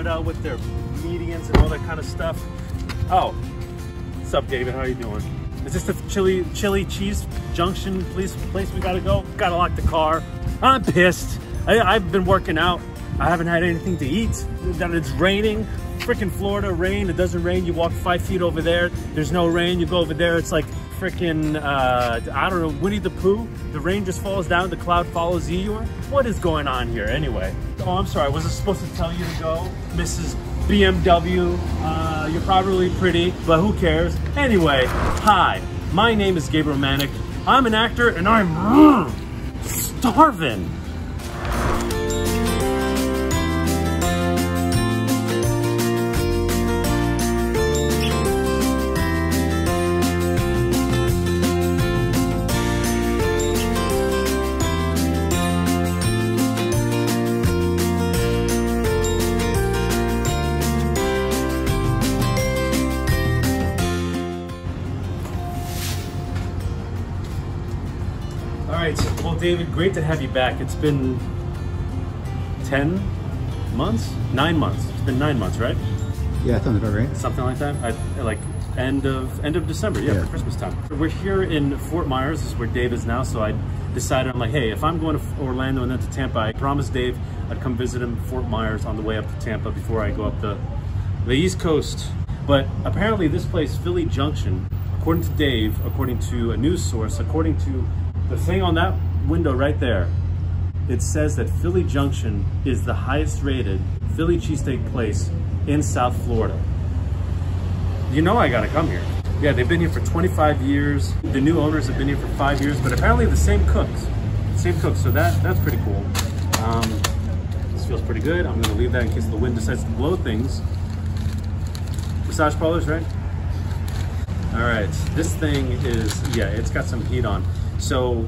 Florida with their medians and all that kind of stuff. Oh, what's up, David? How are you doing? Is this the Philly Cheese Junction place we gotta go? Gotta lock the car. I'm pissed. I've been working out. I haven't had anything to eat. It's raining. Freaking Florida, rain. It doesn't rain. You walk 5 feet over there. There's no rain. You go over there. It's like freaking, I don't know, Winnie the Pooh. The rain just falls down. The cloud follows you. What is going on here anyway? Oh, I'm sorry. I wasn't supposed to tell you to go, Mrs. BMW. You're probably pretty, but who cares? Anyway, hi. My name is Gabriel Manick. I'm an actor and I'm starving. Well, David, great to have you back. It's been 10 months? 9 months. It's been 9 months, right? Yeah, sounds about right. Something like that. Like end of December, yeah, for Christmas time. We're here in Fort Myers. This is where Dave is now. So I decided, I'm like, hey, if I'm going to Orlando and then to Tampa, I promised Dave I'd come visit him in Fort Myers on the way up to Tampa before I go up the East Coast. But apparently this place, Philly Junction, according to Dave, according to a news source, according to the thing on that window right there, it says that Philly Junction is the highest rated Philly cheesesteak place in South Florida. You know I gotta come here. Yeah, they've been here for 25 years. The new owners have been here for 5 years, but apparently the same cooks. So that's pretty cool. This feels pretty good. I'm gonna leave that in case the wind decides to blow things. Massage parlors, right? All right, this thing is, yeah, it's got some heat on. So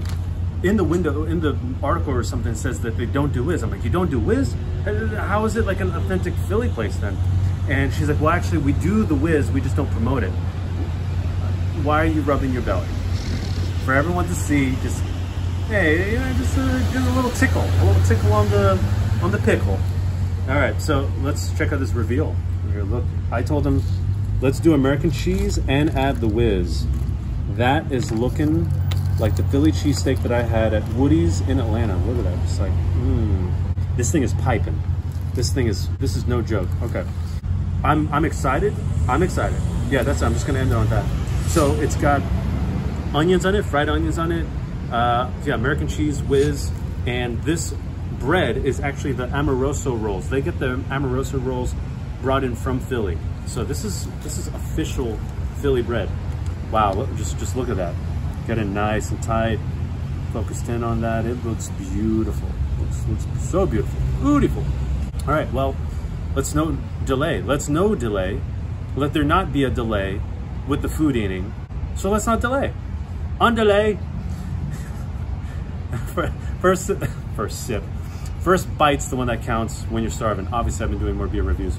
in the window, in the article or something, it says that they don't do Whiz. I'm like, you don't do Whiz? How is it like an authentic Philly place then? And she's like, well, actually we do the Whiz, we just don't promote it. Why are you rubbing your belly? For everyone to see, just, hey, you know, just a little tickle on the pickle. All right, so let's check out this reveal. Here, look, I told him, let's do American cheese and add the Whiz. That is looking like the Philly cheesesteak that I had at Woody's in Atlanta. Look at that, just like, This thing is piping. This is no joke. Okay, I'm excited. Yeah, that's it. I'm just gonna end it on that. So it's got onions on it, fried onions on it. Yeah, American cheese, Whiz, and this bread is actually the Amoroso rolls. They get the Amoroso rolls brought in from Philly. So this is official Philly bread. Wow, look, just look at that. Get it nice and tight, focused in on that. It looks beautiful. Looks so beautiful. Beautiful. All right, well, let's no delay. Let there not be a delay with the food eating. So let's not delay. On delay. First sip. First bite's the one that counts when you're starving. Obviously, I've been doing more beer reviews.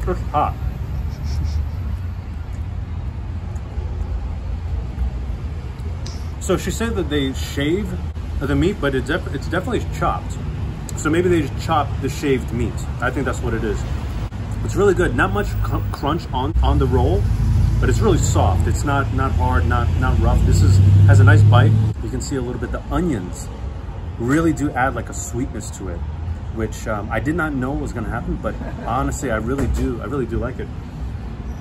It's hot. So she said that they shave the meat, but it's definitely chopped. So maybe they just chop the shaved meat. I think that's what it is. It's really good. Not much crunch on the roll, but it's really soft. It's not hard, not rough. This has a nice bite. You can see a little bit. The onions really do add like a sweetness to it, which I did not know was going to happen, but honestly, I really do like it.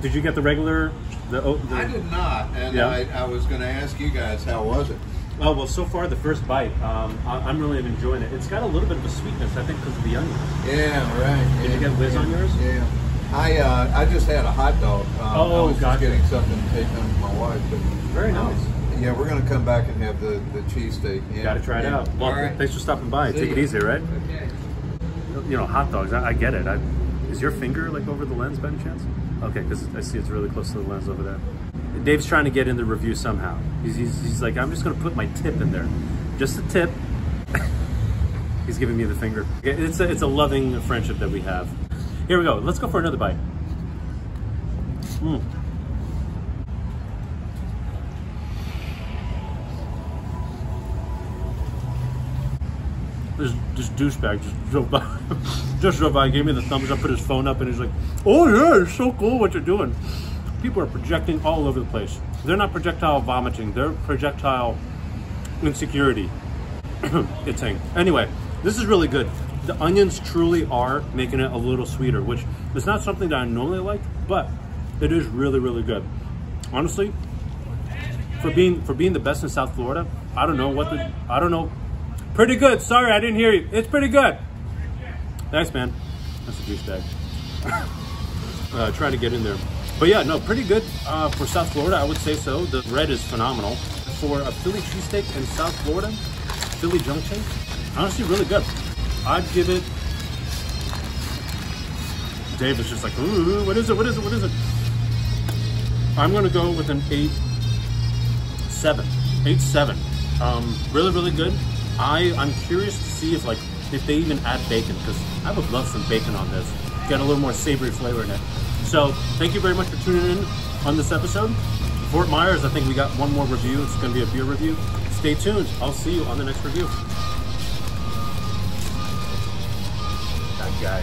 Did you get the regular? I did not, and yeah. I was going to ask you guys, how was it? Oh, well, so far, the first bite, I'm really enjoying it. It's got a little bit of a sweetness, I think, because of the onions. Yeah, right. Did you get Whiz on yours? Yeah. I just had a hot dog. I was gotcha. just getting something to take home to my wife. But, very nice. Yeah, we're going to come back and have the cheesesteak. Yeah. Got to try it out. Well, right. Thanks for stopping by. Take it easy, right? Okay. You know, hot dogs, I get it. Is your finger like over the lens by any chance? Okay, because I see it's really close to the lens over there. Dave's trying to get in the review somehow. He's like, I'm just going to put my tip in there. Just a tip. He's giving me the finger. It's a loving friendship that we have. Here we go. Let's go for another bite. this douchebag just drove by. Just drove by, gave me the thumbs up, put his phone up, and he's like, "Oh yeah, it's so cool what you're doing." People are projecting all over the place. They're not projectile vomiting. They're projectile insecurity. It's saying. Anyway, this is really good. The onions truly are making it a little sweeter, which is not something that I normally like, but it is really, really good. Honestly, for being the best in South Florida, I don't know. Pretty good. Sorry, I didn't hear you. It's pretty good. Thanks, man. That's a douchebag. Trying to get in there. But yeah, no, pretty good for South Florida, I would say so. The bread is phenomenal. For a Philly cheesesteak in South Florida, Philly Junction, honestly, really good. I'd give it. Dave is just like, ooh, what is it? What is it? What is it? I'm gonna go with an 8.7. 8.7. Really, really good. I'm curious to see if they even add bacon, because I would love some bacon on this. Get a little more savory flavor in it. So thank you very much for tuning in on this episode. Fort Myers, I think we got one more review. It's going to be a beer review. Stay tuned. I'll see you on the next review. That guy.